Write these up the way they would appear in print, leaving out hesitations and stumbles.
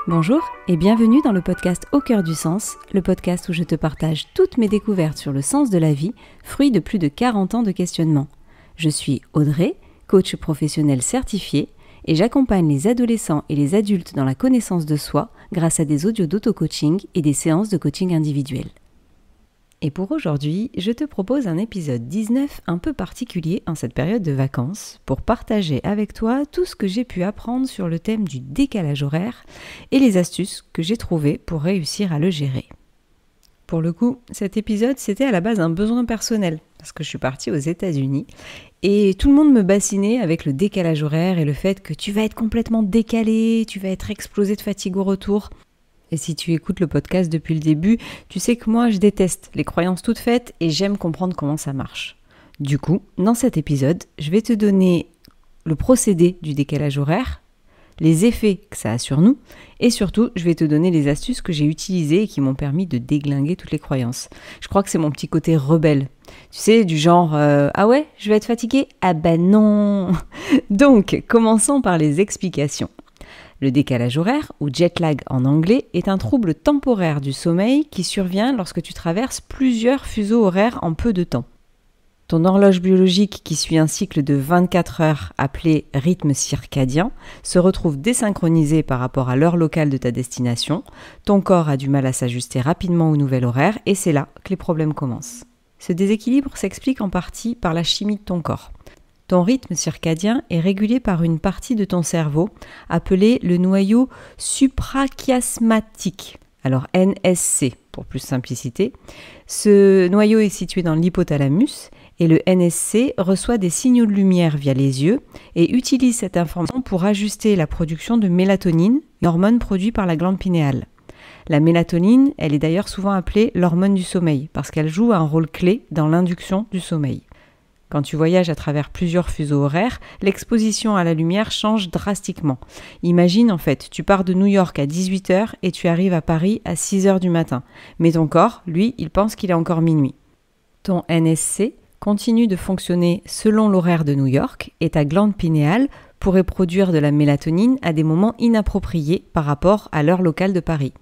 Bonjour et bienvenue dans le podcast Au cœur du sens, le podcast où je te partage toutes mes découvertes sur le sens de la vie, fruit de plus de 40 ans de questionnement. Je suis Audrey, coach professionnel certifié, et j'accompagne les adolescents et les adultes dans la connaissance de soi grâce à des audios d'auto-coaching et des séances de coaching individuel. Et pour aujourd'hui, je te propose un épisode 19 un peu particulier en cette période de vacances pour partager avec toi tout ce que j'ai pu apprendre sur le thème du décalage horaire et les astuces que j'ai trouvées pour réussir à le gérer. Pour le coup, cet épisode, c'était à la base un besoin personnel parce que je suis partie aux États-Unis et tout le monde me bassinait avec le décalage horaire et le fait que tu vas être complètement décalé, tu vas être explosé de fatigue au retour. Et si tu écoutes le podcast depuis le début, tu sais que moi je déteste les croyances toutes faites et j'aime comprendre comment ça marche. Du coup, dans cet épisode, je vais te donner le procédé du décalage horaire, les effets que ça a sur nous et surtout, je vais te donner les astuces que j'ai utilisées et qui m'ont permis de déglinguer toutes les croyances. Je crois que c'est mon petit côté rebelle. Tu sais, du genre ah ouais, je vais être fatiguée ? Ah ben non. Donc, commençons par les explications. Le décalage horaire, ou jet lag en anglais, est un trouble temporaire du sommeil qui survient lorsque tu traverses plusieurs fuseaux horaires en peu de temps. Ton horloge biologique qui suit un cycle de 24 heures appelé rythme circadien se retrouve désynchronisé par rapport à l'heure locale de ta destination, ton corps a du mal à s'ajuster rapidement au nouvel horaire et c'est là que les problèmes commencent. Ce déséquilibre s'explique en partie par la chimie de ton corps. Ton rythme circadien est régulé par une partie de ton cerveau appelée le noyau suprachiasmatique, alors NSC pour plus simplicité. Ce noyau est situé dans l'hypothalamus et le NSC reçoit des signaux de lumière via les yeux et utilise cette information pour ajuster la production de mélatonine, une hormone produite par la glande pinéale. La mélatonine, elle est d'ailleurs souvent appelée l'hormone du sommeil parce qu'elle joue un rôle clé dans l'induction du sommeil. Quand tu voyages à travers plusieurs fuseaux horaires, l'exposition à la lumière change drastiquement. Imagine en fait, tu pars de New York à 18h et tu arrives à Paris à 6h du matin. Mais ton corps, lui, il pense qu'il est encore minuit. Ton NSC continue de fonctionner selon l'horaire de New York et ta glande pinéale pourrait produire de la mélatonine à des moments inappropriés par rapport à l'heure locale de Paris.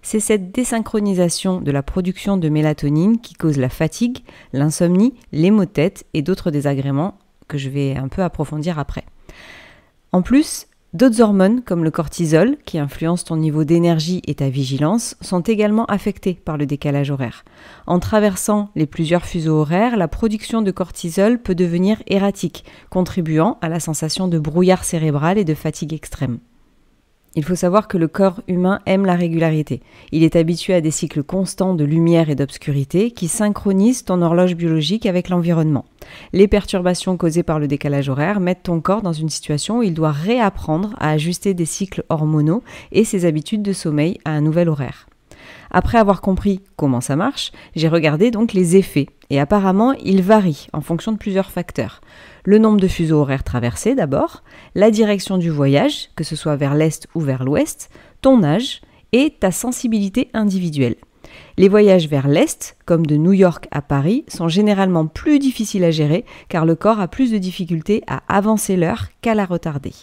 C'est cette désynchronisation de la production de mélatonine qui cause la fatigue, l'insomnie, les maux de tête et d'autres désagréments que je vais un peu approfondir après. En plus, d'autres hormones comme le cortisol, qui influencent ton niveau d'énergie et ta vigilance, sont également affectées par le décalage horaire. En traversant les plusieurs fuseaux horaires, la production de cortisol peut devenir erratique, contribuant à la sensation de brouillard cérébral et de fatigue extrême. Il faut savoir que le corps humain aime la régularité. Il est habitué à des cycles constants de lumière et d'obscurité qui synchronisent ton horloge biologique avec l'environnement. Les perturbations causées par le décalage horaire mettent ton corps dans une situation où il doit réapprendre à ajuster des cycles hormonaux et ses habitudes de sommeil à un nouvel horaire. Après avoir compris comment ça marche, j'ai regardé donc les effets et apparemment ils varient en fonction de plusieurs facteurs. Le nombre de fuseaux horaires traversés d'abord, la direction du voyage, que ce soit vers l'est ou vers l'ouest, ton âge et ta sensibilité individuelle. Les voyages vers l'est, comme de New York à Paris, sont généralement plus difficiles à gérer car le corps a plus de difficultés à avancer l'heure qu'à la retarder.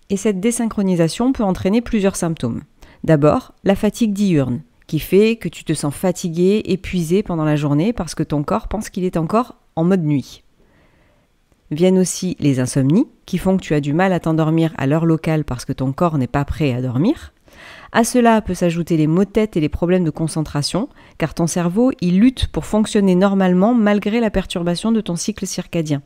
Et cette désynchronisation peut entraîner plusieurs symptômes. D'abord, la fatigue diurne, qui fait que tu te sens fatigué, épuisé pendant la journée parce que ton corps pense qu'il est encore en mode nuit. Viennent aussi les insomnies, qui font que tu as du mal à t'endormir à l'heure locale parce que ton corps n'est pas prêt à dormir. À cela peut s'ajouter les maux de tête et les problèmes de concentration, car ton cerveau, il lutte pour fonctionner normalement malgré la perturbation de ton cycle circadien.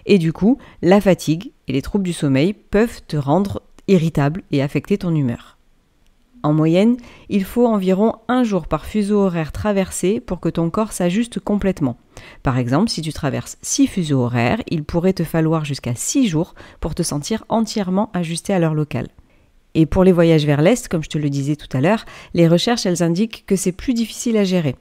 Et du coup, la fatigue et les troubles du sommeil peuvent te rendre irritable et affecter ton humeur. En moyenne, il faut environ 1 jour par fuseau horaire traversé pour que ton corps s'ajuste complètement. Par exemple, si tu traverses 6 fuseaux horaires, il pourrait te falloir jusqu'à 6 jours pour te sentir entièrement ajusté à l'heure locale. Et pour les voyages vers l'Est, comme je te le disais tout à l'heure, les recherches elles indiquent que c'est plus difficile à gérer.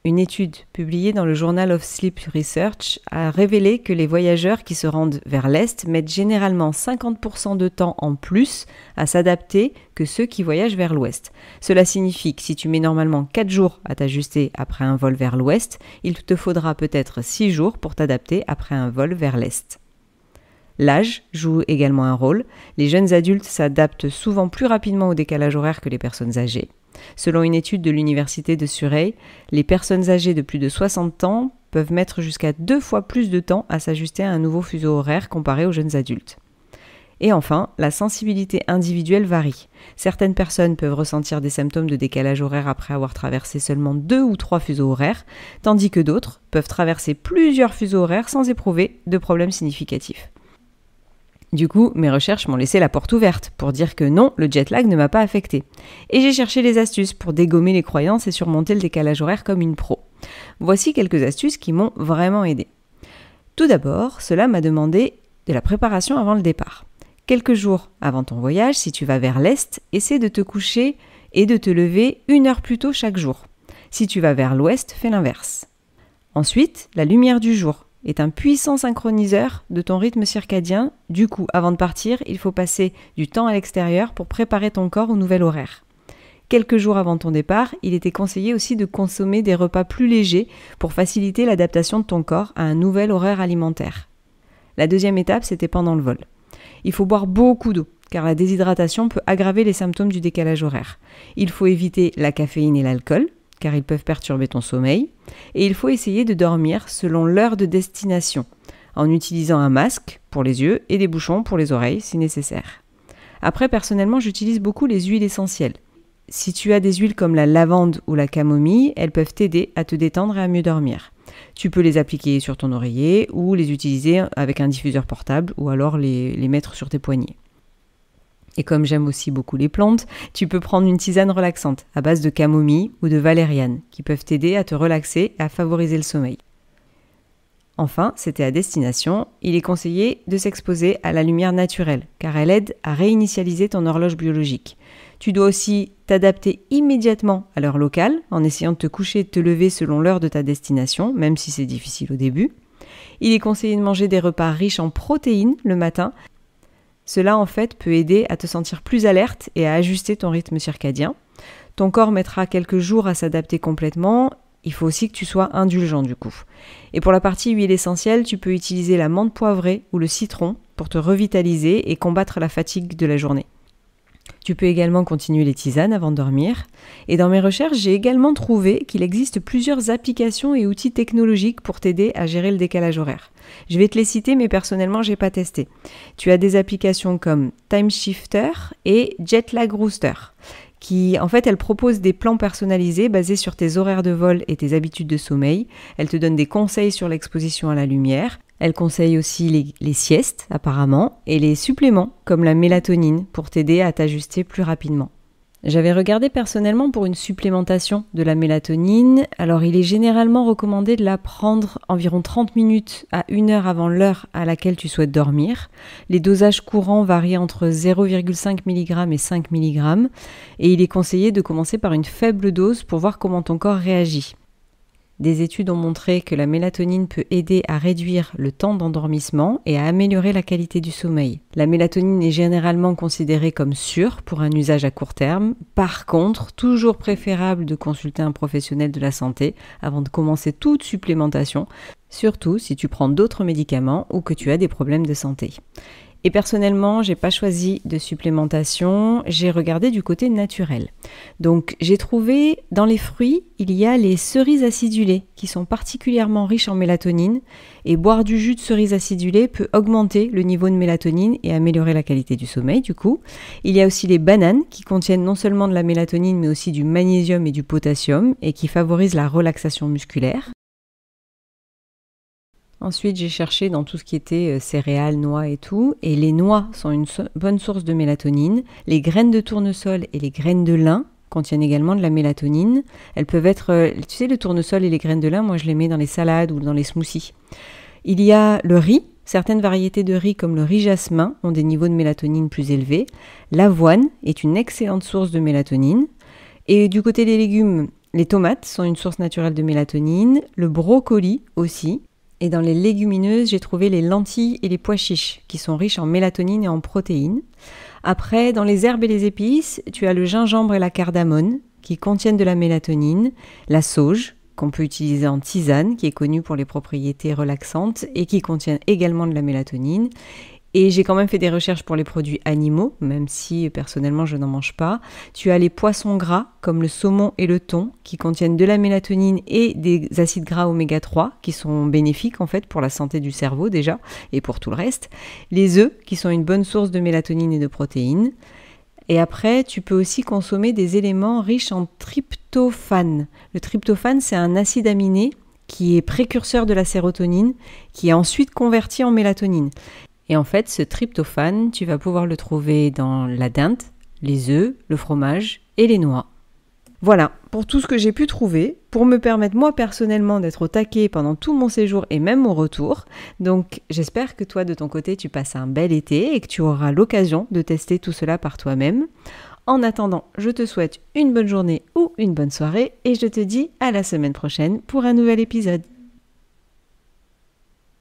Une étude publiée dans le Journal of Sleep Research a révélé que les voyageurs qui se rendent vers l'Est mettent généralement 50% de temps en plus à s'adapter que ceux qui voyagent vers l'Ouest. Cela signifie que si tu mets normalement 4 jours à t'ajuster après un vol vers l'Ouest, il te faudra peut-être 6 jours pour t'adapter après un vol vers l'Est. L'âge joue également un rôle. Les jeunes adultes s'adaptent souvent plus rapidement au décalage horaire que les personnes âgées. Selon une étude de l'université de Surrey, les personnes âgées de plus de 60 ans peuvent mettre jusqu'à 2 fois plus de temps à s'ajuster à un nouveau fuseau horaire comparé aux jeunes adultes. Et enfin, la sensibilité individuelle varie. Certaines personnes peuvent ressentir des symptômes de décalage horaire après avoir traversé seulement 2 ou 3 fuseaux horaires, tandis que d'autres peuvent traverser plusieurs fuseaux horaires sans éprouver de problèmes significatifs. Du coup, mes recherches m'ont laissé la porte ouverte pour dire que non, le jet lag ne m'a pas affecté. Et j'ai cherché les astuces pour dégommer les croyances et surmonter le décalage horaire comme une pro. Voici quelques astuces qui m'ont vraiment aidé. Tout d'abord, cela m'a demandé de la préparation avant le départ. Quelques jours avant ton voyage, si tu vas vers l'est, essaie de te coucher et de te lever 1 heure plus tôt chaque jour. Si tu vas vers l'ouest, fais l'inverse. Ensuite, la lumière du jour est un puissant synchroniseur de ton rythme circadien. Du coup, avant de partir, il faut passer du temps à l'extérieur pour préparer ton corps au nouvel horaire. Quelques jours avant ton départ, il était conseillé aussi de consommer des repas plus légers pour faciliter l'adaptation de ton corps à un nouvel horaire alimentaire. La deuxième étape, c'était pendant le vol. Il faut boire beaucoup d'eau, car la déshydratation peut aggraver les symptômes du décalage horaire. Il faut éviter la caféine et l'alcool, car ils peuvent perturber ton sommeil, et il faut essayer de dormir selon l'heure de destination, en utilisant un masque pour les yeux et des bouchons pour les oreilles si nécessaire. Après, personnellement, j'utilise beaucoup les huiles essentielles. Si tu as des huiles comme la lavande ou la camomille, elles peuvent t'aider à te détendre et à mieux dormir. Tu peux les appliquer sur ton oreiller ou les utiliser avec un diffuseur portable ou alors les mettre sur tes poignets. Et comme j'aime aussi beaucoup les plantes, tu peux prendre une tisane relaxante à base de camomille ou de valériane qui peuvent t'aider à te relaxer et à favoriser le sommeil. Enfin, c'était à destination, il est conseillé de s'exposer à la lumière naturelle car elle aide à réinitialiser ton horloge biologique. Tu dois aussi t'adapter immédiatement à l'heure locale en essayant de te coucher et de te lever selon l'heure de ta destination, même si c'est difficile au début. Il est conseillé de manger des repas riches en protéines le matin. Cela en fait peut aider à te sentir plus alerte et à ajuster ton rythme circadien. Ton corps mettra quelques jours à s'adapter complètement. Il faut aussi que tu sois indulgent du coup. Et pour la partie huile essentielle, tu peux utiliser la menthe poivrée ou le citron pour te revitaliser et combattre la fatigue de la journée. Tu peux également continuer les tisanes avant de dormir. Et dans mes recherches, j'ai également trouvé qu'il existe plusieurs applications et outils technologiques pour t'aider à gérer le décalage horaire. Je vais te les citer, mais personnellement, je n'ai pas testé. Tu as des applications comme Time Shifter et Jetlag Rooster, qui, en fait, elles proposent des plans personnalisés basés sur tes horaires de vol et tes habitudes de sommeil. Elles te donnent des conseils sur l'exposition à la lumière. Elles conseillent aussi les siestes, apparemment, et les suppléments, comme la mélatonine, pour t'aider à t'ajuster plus rapidement. J'avais regardé personnellement pour une supplémentation de la mélatonine. Alors, il est généralement recommandé de la prendre environ 30 minutes à 1 heure avant l'heure à laquelle tu souhaites dormir. Les dosages courants varient entre 0,5 mg et 5 mg. Et il est conseillé de commencer par une faible dose pour voir comment ton corps réagit. Des études ont montré que la mélatonine peut aider à réduire le temps d'endormissement et à améliorer la qualité du sommeil. La mélatonine est généralement considérée comme sûre pour un usage à court terme. Par contre, toujours préférable de consulter un professionnel de la santé avant de commencer toute supplémentation, surtout si tu prends d'autres médicaments ou que tu as des problèmes de santé. Et personnellement, j'ai pas choisi de supplémentation, j'ai regardé du côté naturel. Donc j'ai trouvé dans les fruits, il y a les cerises acidulées qui sont particulièrement riches en mélatonine et boire du jus de cerise acidulée peut augmenter le niveau de mélatonine et améliorer la qualité du sommeil du coup. Il y a aussi les bananes qui contiennent non seulement de la mélatonine mais aussi du magnésium et du potassium et qui favorisent la relaxation musculaire. Ensuite, j'ai cherché dans tout ce qui était céréales, noix et tout. Et les noix sont une bonne source de mélatonine. Les graines de tournesol et les graines de lin contiennent également de la mélatonine. Elles peuvent être, tu sais, le tournesol et les graines de lin, moi je les mets dans les salades ou dans les smoothies. Il y a le riz. Certaines variétés de riz comme le riz jasmin ont des niveaux de mélatonine plus élevés. L'avoine est une excellente source de mélatonine. Et du côté des légumes, les tomates sont une source naturelle de mélatonine. Le brocoli aussi. Et dans les légumineuses, j'ai trouvé les lentilles et les pois chiches, qui sont riches en mélatonine et en protéines. Après, dans les herbes et les épices, tu as le gingembre et la cardamone, qui contiennent de la mélatonine, la sauge, qu'on peut utiliser en tisane, qui est connue pour les propriétés relaxantes, et qui contient également de la mélatonine. Et j'ai quand même fait des recherches pour les produits animaux, même si personnellement je n'en mange pas. Tu as les poissons gras, comme le saumon et le thon, qui contiennent de la mélatonine et des acides gras oméga 3, qui sont bénéfiques en fait pour la santé du cerveau déjà, et pour tout le reste. Les œufs, qui sont une bonne source de mélatonine et de protéines. Et après, tu peux aussi consommer des éléments riches en tryptophane. Le tryptophane, c'est un acide aminé qui est précurseur de la sérotonine, qui est ensuite converti en mélatonine. Et en fait, ce tryptophane, tu vas pouvoir le trouver dans la dinde, les œufs, le fromage et les noix. Voilà, pour tout ce que j'ai pu trouver, pour me permettre moi personnellement d'être au taquet pendant tout mon séjour et même mon retour. Donc j'espère que toi de ton côté tu passes un bel été et que tu auras l'occasion de tester tout cela par toi-même. En attendant, je te souhaite une bonne journée ou une bonne soirée et je te dis à la semaine prochaine pour un nouvel épisode.